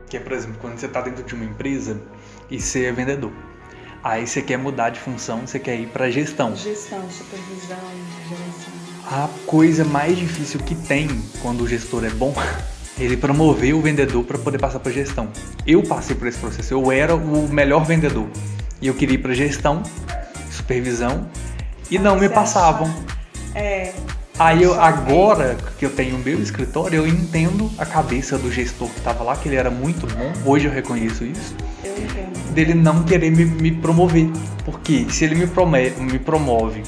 Que é, por exemplo, quando você está dentro de uma empresa e você é vendedor. Aí você quer mudar de função, você quer ir para gestão. Gestão, supervisão, gerência. A coisa mais difícil que tem quando o gestor é bom, ele promover o vendedor para poder passar para gestão. Eu passei por esse processo, eu era o melhor vendedor e eu queria ir para gestão, supervisão e não me passavam. Aí agora que eu tenho o meu escritório, eu entendo a cabeça do gestor que estava lá, que ele era muito bom, hoje eu reconheço isso. Eu entendo. Dele não querer me promover, porque se ele me promove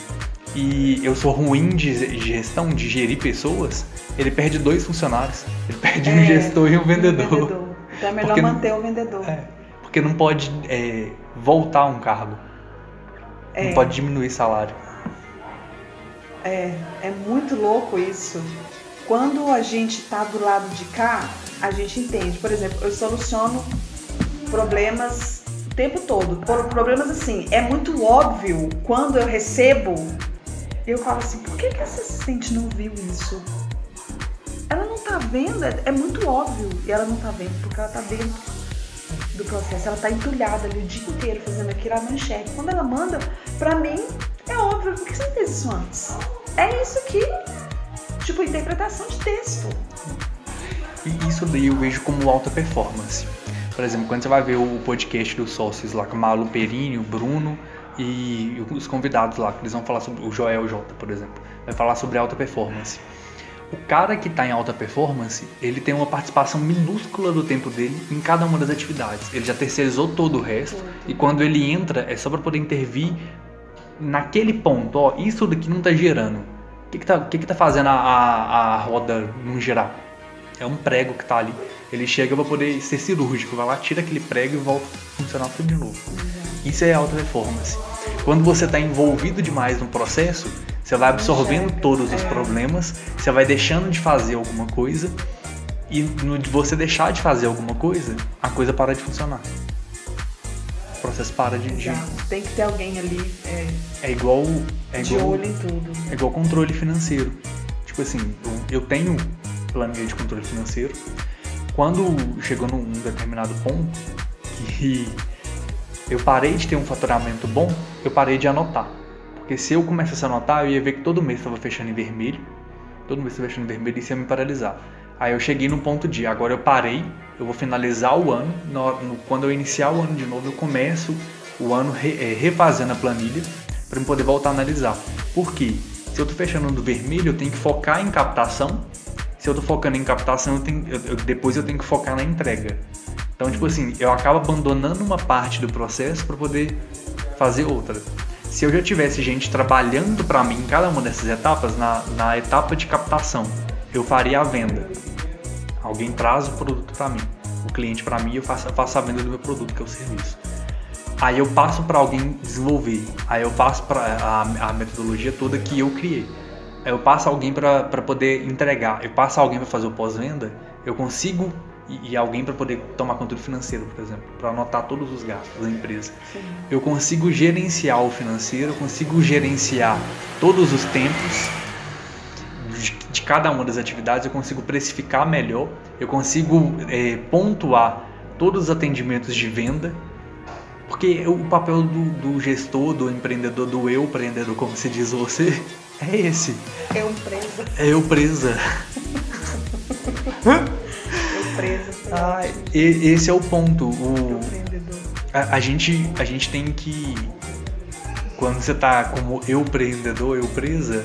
e eu sou ruim de gestão, de gerir pessoas, ele perde 2 funcionários. Ele perde um gestor e um vendedor. Então é melhor manter o vendedor. Porque não pode voltar um cargo. Não pode diminuir salário. É muito louco isso. Quando a gente tá do lado de cá, a gente entende. Por exemplo, eu soluciono problemas o tempo todo. Problemas assim, é muito óbvio quando eu recebo. Eu falo assim, por que essa assistente não viu isso? Ela não tá vendo, é muito óbvio. E ela não tá vendo, porque ela tá dentro do processo. Ela tá entulhada ali o dia inteiro fazendo aquilo, ela não enxerga. Quando ela manda, pra mim, é óbvio. Por que você não fez isso antes? É isso aqui. Tipo, interpretação de texto. E isso daí eu vejo como alta performance. Por exemplo, quando você vai ver o podcast dos sócios lá com a Malu Perini, o Bruno e os convidados lá, que eles vão falar sobre o Joel J, por exemplo, vai falar sobre alta performance. O cara que está em alta performance, ele tem uma participação minúscula do tempo dele em cada uma das atividades. Ele já terceirizou todo o resto e quando ele entra é só para poder intervir naquele ponto. Ó, isso daqui não está gerando. O que tá fazendo a roda não girar? É um prego que está ali. Ele chega para poder ser cirúrgico, vai lá, tira aquele prego e volta a funcionar tudo de novo. Isso é alta performance. Quando você está envolvido demais no processo, você vai absorvendo todos os problemas, você vai deixando de fazer alguma coisa e no de você deixar de fazer alguma coisa, a coisa para de funcionar. O processo para de... Tem que ter alguém ali de olho em tudo. É igual controle financeiro. Tipo assim, eu tenho planilha de controle financeiro. Quando chegou num determinado ponto que eu parei de ter um faturamento bom, eu parei de anotar. Porque se eu começasse a anotar, eu ia ver que todo mês estava fechando em vermelho. Todo mês estava fechando em vermelho e isso ia me paralisar. Aí eu cheguei no ponto de, agora eu parei, eu vou finalizar o ano. Quando eu iniciar o ano de novo, eu começo o ano refazendo a planilha para eu poder voltar a analisar. Por quê? Se eu estou fechando no vermelho, eu tenho que focar em captação. Se eu estou focando em captação, depois eu tenho que focar na entrega. Então, tipo assim, eu acabo abandonando uma parte do processo para poder fazer outra. Se eu já tivesse gente trabalhando para mim em cada uma dessas etapas, na etapa de captação, eu faria a venda. Alguém traz o produto para mim, o cliente para mim, eu faço a venda do meu produto, que é o serviço. Aí eu passo para alguém desenvolver, aí eu passo para a metodologia toda que eu criei. Aí eu passo alguém para poder entregar, eu passo alguém para fazer o pós-venda, eu consigo e alguém para poder tomar controle financeiro, por exemplo, para anotar todos os gastos da empresa. Sim. Eu consigo gerenciar o financeiro, eu consigo gerenciar todos os tempos de cada uma das atividades, eu consigo precificar melhor, eu consigo pontuar todos os atendimentos de venda, porque o papel do gestor, do empreendedor, do eu empreendedor, como se diz você, é esse. Eu presa. Eu presa. Esse é o ponto. A gente tem que, quando você tá como eu empreendedor, eu presa,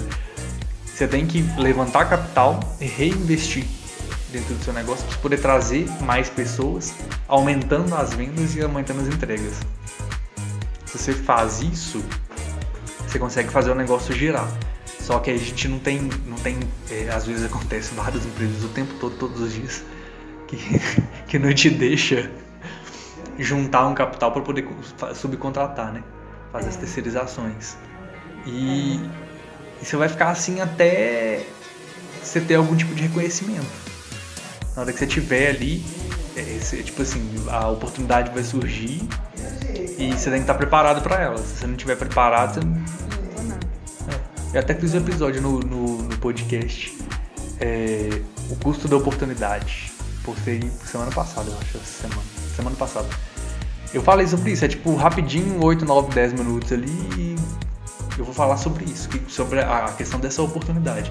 você tem que levantar capital e reinvestir dentro do seu negócio para poder trazer mais pessoas, aumentando as vendas e aumentando as entregas. Se você faz isso, você consegue fazer o negócio girar. Só que a gente não tem às vezes acontece várias empresas o tempo todo, todos os dias, que não te deixa juntar um capital para poder subcontratar, né? Fazer as terceirizações. E você vai ficar assim até você ter algum tipo de reconhecimento. Na hora que você tiver ali, tipo assim, a oportunidade vai surgir e você tem que estar preparado para ela. Se você não estiver preparado, você não... Eu até fiz um episódio no podcast, o custo da oportunidade. postei semana passada, eu acho, semana passada. Eu falei sobre isso, é tipo rapidinho, 8, 9, 10 minutos ali, e eu vou falar sobre isso, sobre a questão dessa oportunidade.